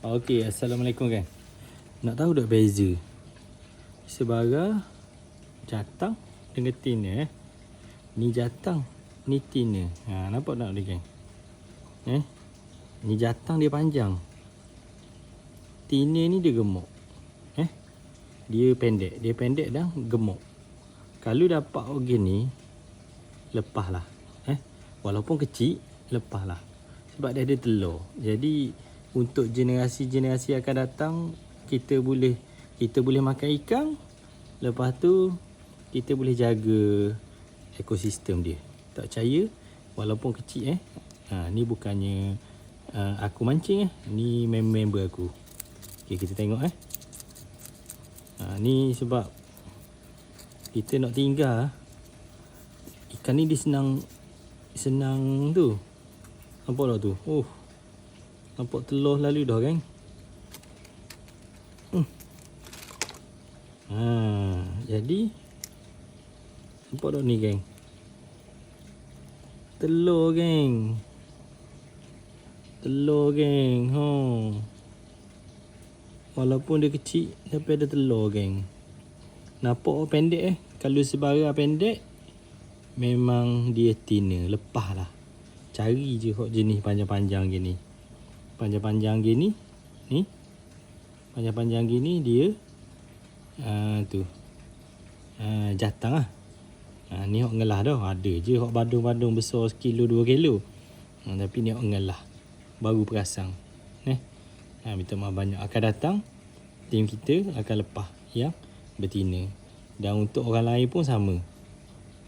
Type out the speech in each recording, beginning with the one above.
Okey, Assalamualaikum kan. Nak tahu tak beza sebara jatang dengan tina Ni jatang, ni tina. Nampak tak dia geng? Ni jatang dia panjang. Tina ni dia gemuk. Dia pendek dan gemuk. Kalau dapat organ ni, lepaslah. Walaupun kecil, lepaslah. Sebab dia ada telur. Jadi untuk generasi-generasi akan datang, kita boleh makan ikan. Lepas tu kita boleh jaga ekosistem dia. Tak percaya, walaupun kecil ni bukannya aku mancing ni member aku. Okey, kita tengok ni sebab kita nak tinggal ikan ni dia senang tu. Nampak tak tu? Nampak telur lalu dah kan? Jadi nampak tak ni geng? Telur geng. Walaupun dia kecil tapi ada telur geng. Nampak pendek Kalau sebara pendek, memang dia tina. Lepas lah. Cari je kok jenis panjang-panjang gini. Panjang-panjang gini ni. Panjang-panjang gini dia jatang lah. Ni hok ngelah dah. Ada je hok badung-badung besar 1 kilo 2 kilo. Tapi ni hok ngelah. Baru perasan. Minta maaf banyak. Akan datang tim kita akan lepas yang betina. Dan untuk orang lain pun sama.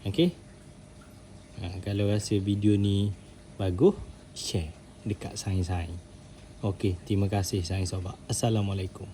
Okey. Kalau rasa video ni bagus, share dekat sains-sains. Okey, terima kasih sains sobat. Assalamualaikum.